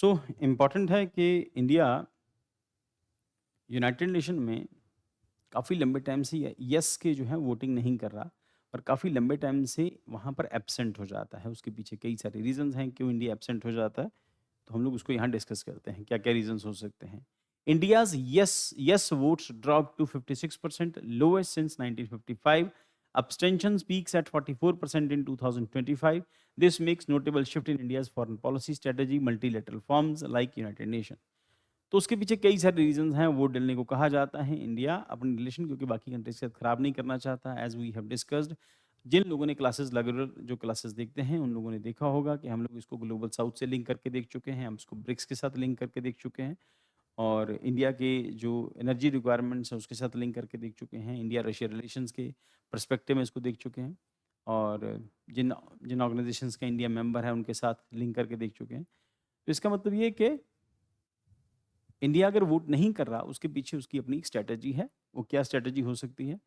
So important है कि India United nation में काफ़ी लंबे टाइम से यस के जो है वोटिंग नहीं कर रहा और काफ़ी लंबे टाइम से वहाँ पर एब्सेंट हो जाता है। उसके पीछे कई सारे रीज़न्स हैं क्यों इंडिया एब्सेंट हो जाता है। तो हम लोग उसको यहाँ डिस्कस करते हैं, क्या-क्या रीज़न्स हो सकते हैं। India's yes yes votes drop to 56% lowest since 1955. Abstentions peaks at 44% in 2025. This makes notable shift in India's foreign policy strategy, multilateral forums like United Nations. तो उसके पीछे कई सारे रीज़न्स हैं, वोट डलने को कहा जाता है। इंडिया अपने रिलेशन क्योंकि बाकी कंट्रीज़ के साथ खराब नहीं करना चाहता, एज़ वी हैव डिस्कस्ड। जिन लोगों ने क्लासेस रेगुलर जो क्लासेस देखते हैं, उन लोगों ने देखा होगा कि हम लोग इसको ग्लोबल साउथ से लिंक करके देख चुके हैं, हम इसको ब्रिक्स के साथ लिंक करके देख चुके हैं और इंडिया के जो एनर्जी रिक्वायरमेंट्स हैं, उसके साथ लिंक करके देख चुके हैं। इंडिया-रशिया रिलेशंस के पर्सपेक्टिव में इसको देख चुके हैं और जिन जिन ऑर्गनाइज़ेशंस का इंडिया मेंबर है, उनके साथ लिंक करके देख चुके हैं। तो इसका मतलब ये है कि इंडिया अगर वोट नहीं कर रहा, उसके पीछे उसकी अपनी एक स्ट्रैटेजी है। वो क्या स्ट्रैटेजी हो सकती है?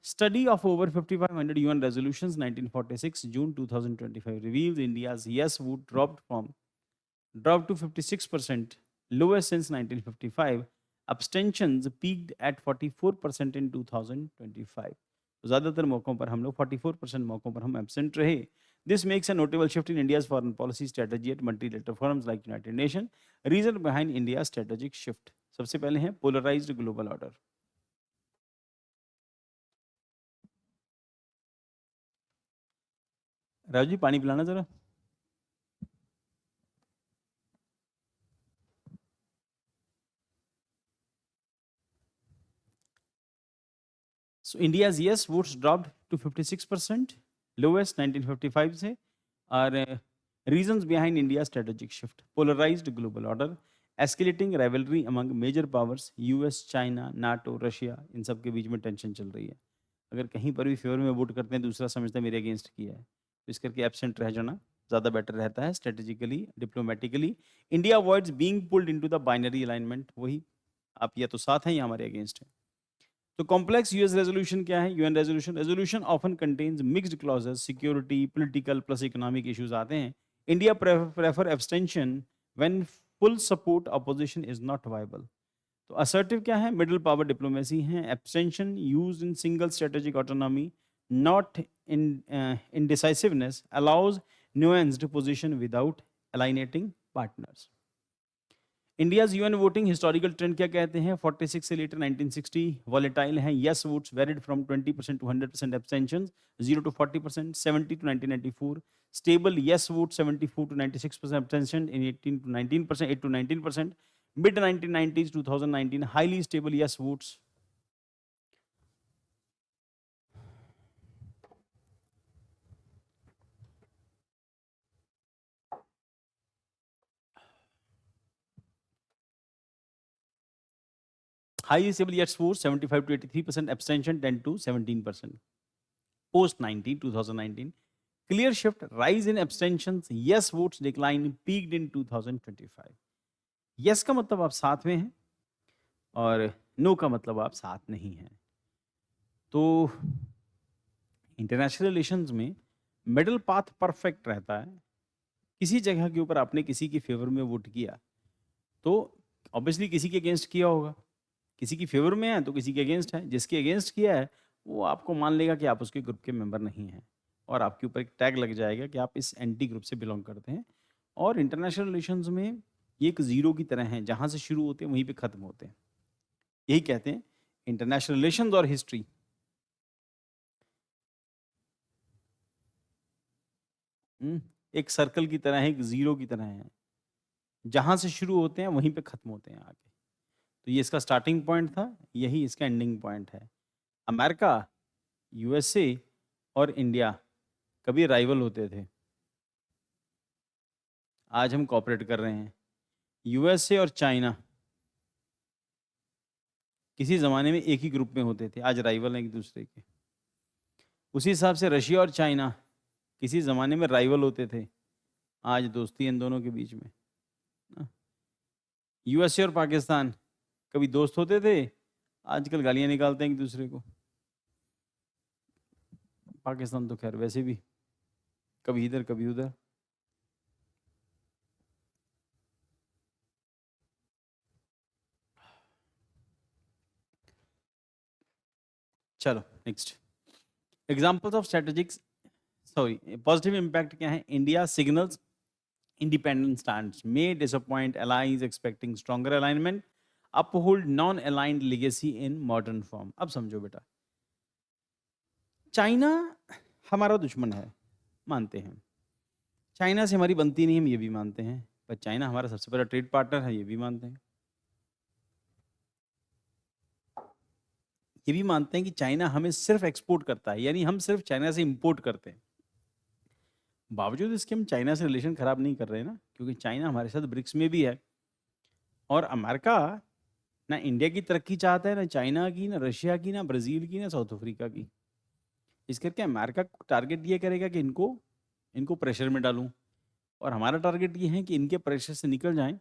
Study of over 5,500 UN resolutions 1946 June 2025 reveals India's yes vote dropped to 56%, lowest since 1955. Abstentions peaked at 44% in 2025. तो ज़्यादातर मौकों पर हम लोग 44% मौकों पर हम एब्सेंट रहे। This makes a notable shift in India's foreign policy strategy at multilateral forums like United Nations. Reason behind India's strategic shift. सबसे पहले है polarized global order. Raju ji पानी पिलाना जरा। So India's yes votes dropped to 56%, lowest 1955 से। और reasons behind India's strategic shift: polarized global order, escalating rivalry among major powers, US, China, NATO, Russia, इन सब के बीच में टेंशन चल रही है। अगर कहीं पर भी फेवर में वोट करते हैं, दूसरा समझता है मेरे अगेंस्ट किया है, तो इस करके एब्सेंट रह जाना ज़्यादा बेटर रहता है strategically, diplomatically. India avoids being pulled into the binary alignment, वही आप या तो साथ हैं या हमारे अगेंस्ट हैं। तो कॉम्प्लेक्स यूएस रेजोल्यूशन क्या है? UN resolution resolution often contains mixed clauses, security, political plus economic issues आते हैं। India prefer abstention when full support opposition is not viable. तो असर्टिव क्या है? मिडिल पावर डिप्लोमेसी है। Abstention used in single strategic autonomy, not in indecisiveness, allows nuanced position without alienating partners. India's UN voting historical trend क्या कहते हैं? 46 से लेकर 1960 volatile हैं। Yes votes varied from 20% to 100%, abstentions 0 to 40%, 70 to 1994। Stable yes vote 74 to 96%, abstention in 18 to 19%, 8 to 19%। Mid 1990s 2019 highly stable yes votes. Highly stable yes votes 75 to 83%, abstention 10 to 17%. Post 2019, clear shift, rise in abstentions, yes votes decline peaked in 2025. yes का मतलब आप साथ में हैं और no का मतलब आप साथ नहीं हैं। तो इंटरनेशनल रिलेशंस में मिडल पाथ परफेक्ट रहता है। किसी जगह के ऊपर आपने किसी की फेवर में वोट किया तो ऑब्वियसली किसी के अगेंस्ट किया होगा। किसी की फेवर में है तो किसी के अगेंस्ट है। जिसके अगेंस्ट किया है वो आपको मान लेगा कि आप उसके ग्रुप के मेंबर नहीं हैं और आपके ऊपर एक टैग लग जाएगा कि आप इस एंटी ग्रुप से बिलोंग करते हैं। और इंटरनेशनल रिलेशंस में ये एक ज़ीरो की तरह है, जहाँ से शुरू होते हैं वहीं पे ख़त्म होते हैं। यही कहते हैं इंटरनेशनल रिलेशंस और हिस्ट्री। एक सर्कल की तरह है, एक ज़ीरो की तरह है। जहाँ से शुरू होते हैं वहीं पे ख़त्म होते हैं आगे। तो ये इसका स्टार्टिंग पॉइंट था, यही इसका एंडिंग पॉइंट है। अमेरिका, यूएसए और इंडिया कभी राइवल होते थे। आज हम कोऑपरेट कर रहे हैं। यूएसए और चाइना किसी ज़माने में एक ही ग्रुप में होते थे, आज राइवल हैं एक दूसरे के। उसी हिसाब से रशिया और चाइना किसी ज़माने में राइवल होते थे, आज दोस्ती है इन दोनों के बीच में। यूएसए और पाकिस्तान कभी दोस्त होते थे, आजकल गालियाँ निकालते हैं एक दूसरे को। पाकिस्तान तो खैर वैसे भी कभी इधर कभी उधर। चलो next, examples of strategic, sorry, positive impact क्या है? India signals independent stance may disappoint allies expecting stronger alignment, uphold non-aligned legacy in modern form. अब समझो बेटा, चाइना हमारा दुश्मन है, मानते हैं। चाइना से हमारी बनती नहीं, हम ये भी मानते हैं। पर चाइना हमारा सबसे बड़ा ट्रेड पार्टनर है, ये भी मानते हैं। ये भी मानते हैं कि चाइना हमें सिर्फ एक्सपोर्ट करता है, यानी हम सिर्फ चाइना से इंपोर्ट करते हैं। बावजूद इसके हम चाइना से रिलेशन खराब नहीं कर रहे हैं ना, क्योंकि चाइना हमारे साथ ब्रिक्स में भी है। और अमेरिका ना इंडिया की तरक्की चाहता है, ना चाइना की, ना रशिया की, ना ब्राजील की, ना साउथ अफ्रीका की। इस करके अमेरिका टारगेट ये करेगा कि इनको इनको प्रेशर में डालूं, और हमारा टारगेट ये है कि इनके प्रेशर से निकल जाएं।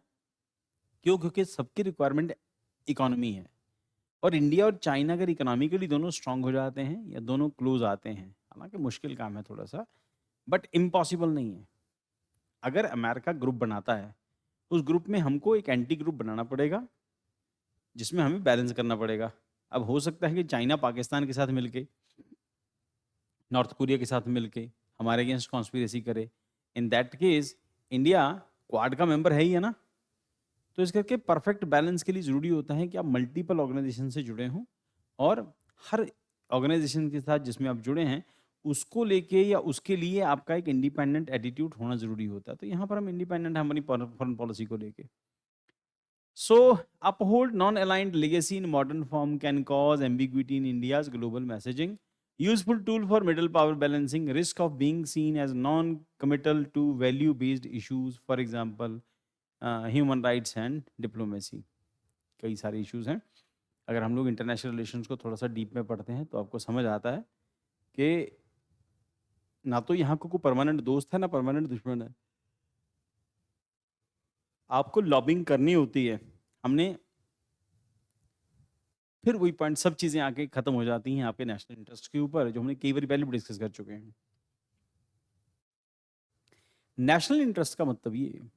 क्यों? क्योंकि सबकी रिक्वायरमेंट इकोनॉमी है, और इंडिया और चाइना अगर इकोनॉमिकली दोनों स्ट्रांग हो जाते हैं या दोनों क्लोज आते हैं, हालांकि मुश्किल काम है थोड़ा सा, बट इम्पॉसिबल नहीं है। अगर अमेरिका ग्रुप बनाता है, उस ग्रुप में हमको एक एंटी ग्रुप बनाना पड़ेगा, जिसमें हमें बैलेंस करना पड़ेगा। अब हो सकता है कि चाइना पाकिस्तान के साथ मिलके, नॉर्थ कोरिया के साथ मिलके हमारे अगेंस्ट कॉन्स्पिरेसी करे। In that case India quad का मेंबर है ही है ना। तो इस करके परफेक्ट बैलेंस के लिए ज़रूरी होता है कि आप मल्टीपल ऑर्गेनाइजेशन से जुड़े हों, और हर ऑर्गेनाइजेशन के साथ जिसमें आप जुड़े हैं उसको लेके या उसके लिए आपका एक इंडिपेंडेंट एटीट्यूड होना ज़रूरी होता है। तो यहाँ पर हम इंडिपेंडेंट हैं हमारी फॉरेन पॉलिसी को लेके। So, uphold non-aligned legacy in modern form can cause ambiguity in India's global messaging. Useful tool for middle power balancing, risk of being seen as non-committal to value-based issues, for example, human rights and diplomacy. कई सारे issues हैं। अगर हम लोग international relations को थोड़ा सा deep में पढ़ते हैं तो आपको समझ आता है कि ना तो यहाँ को कोई परमानेंट दोस्त है, ना परमानेंट दुश्मन है। आपको लॉबिंग करनी होती है। हमने फिर वही पॉइंट, सब चीज़ें आके खत्म हो जाती हैं आपके नेशनल इंटरेस्ट के ऊपर, जो हमने कई बार पहले भी डिस्कस कर चुके हैं। नेशनल इंटरेस्ट का मतलब ये है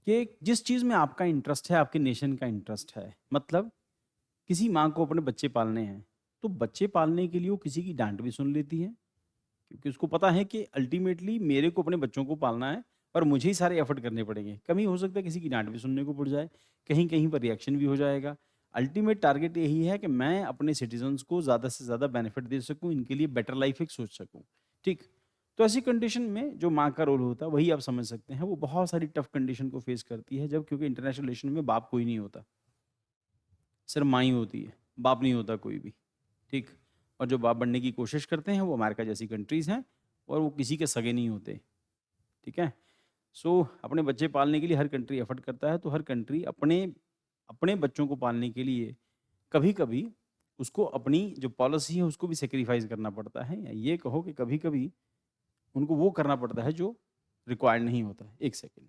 कि जिस चीज़ में आपका इंटरेस्ट है, आपके नेशन का इंटरेस्ट है, मतलब किसी माँ को अपने बच्चे पालने हैं, तो बच्चे पालने के लिए वो किसी की डांट भी सुन लेती है, क्योंकि उसको पता है कि अल्टीमेटली मेरे को अपने बच्चों को पालना है और मुझे ही सारे एफर्ट करने पड़ेंगे। कभी हो सकता है किसी की डांट भी सुनने को पड़ जाए, कहीं कहीं पर रिएक्शन भी हो जाएगा। अल्टीमेट टारगेट यही है कि मैं अपने सिटीजन्स को ज़्यादा से ज़्यादा बेनिफिट दे सकूं, इनके लिए बेटर लाइफ एक सोच सकूं। ठीक, तो ऐसी कंडीशन में जो माँ का रोल होता है वही आप समझ सकते हैं, वो बहुत सारी टफ कंडीशन को फेस करती है, जब क्योंकि इंटरनेशनल रिलेशन में बाप कोई नहीं होता, सिर्फ माँ ही होती है, बाप नहीं होता कोई भी। ठीक, और जो बाप बनने की कोशिश करते हैं वो अमेरिका जैसी कंट्रीज़ हैं, और वो किसी के सगे नहीं होते। ठीक है, सो अपने बच्चे पालने के लिए हर कंट्री एफर्ट करता है, तो हर कंट्री अपने अपने बच्चों को पालने के लिए कभी कभी उसको अपनी जो पॉलिसी है उसको भी सेक्रीफाइस करना पड़ता है, या ये कहो कि कभी कभी उनको वो करना पड़ता है जो रिक्वायर्ड नहीं होता। एक second.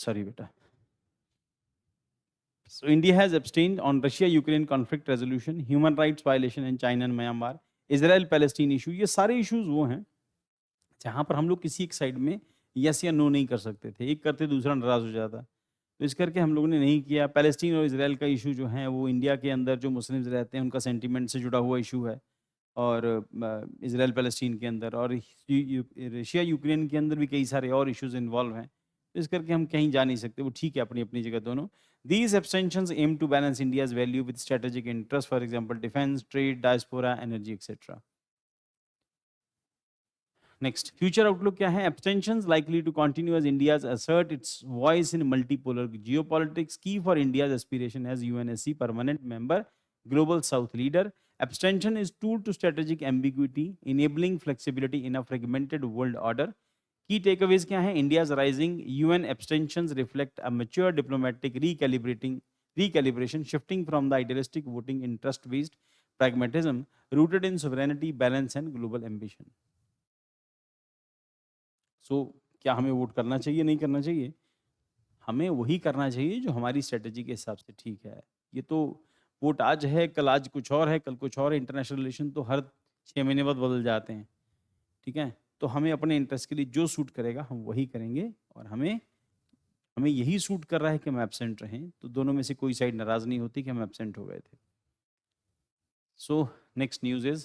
Sorry, beta. So India has abstained on Russia-Ukraine conflict resolution, human rights violation in China and Myanmar, Israel-Palestine issue. ये सारे issues वो हैं जहाँ पर हम लोग किसी एक साइड में यस या नो नहीं कर सकते थे। एक करते दूसरा नाराज़ हो जाता। तो इस करके हम लोगों ने नहीं किया। पैलेस्टीन और इज़राइल का इश्यू जो है वो इंडिया के अंदर जो मुस्लिम्स रहते हैं उनका सेंटिमेंट से जुड़ा हुआ इश्यू है और इज़राइल पैलेस्टीन के अंदर और रशिया यूक्रेन के अंदर भी कई सारे और इश्यूज़ इन्वॉल्व हैं। तो इस करके हम कहीं जा नहीं सकते। वो ठीक है अपनी-अपनी जगह दोनों। These abstentions aim to balance India's value with strategic interests, for example, defense, trade, diaspora, energy, etc. Next, future outlook क्या है? Abstentions likely to continue as India's assert its voice in multipolar geopolitics, key for India's aspiration as UNSC permanent member, global South leader. Abstention is tool to strategic ambiguity, enabling flexibility in a fragmented world order. Key takeaways क्या हैं? India's rising UN abstentions reflect a mature diplomatic recalibration, shifting from the idealistic voting in trust-based pragmatism rooted in sovereignty, balance, and global ambition. क्या हमें vote करना चाहिए, नहीं करना चाहिए? हमें वही करना चाहिए जो हमारी स्ट्रैटेजी के हिसाब से ठीक है। ये तो वोट आज है, कल आज कुछ और है, कल कुछ और है। इंटरनेशनल रिलेशन तो हर 6 महीने बाद बदल जाते हैं, ठीक है? तो हमें अपने इंटरेस्ट के लिए जो सूट करेगा हम वही करेंगे और हमें यही सूट कर रहा है कि हम एब्सेंट रहें, तो दोनों में से कोई साइड नाराज़ नहीं होती कि हम एब्सेंट हो गए थे। Next news is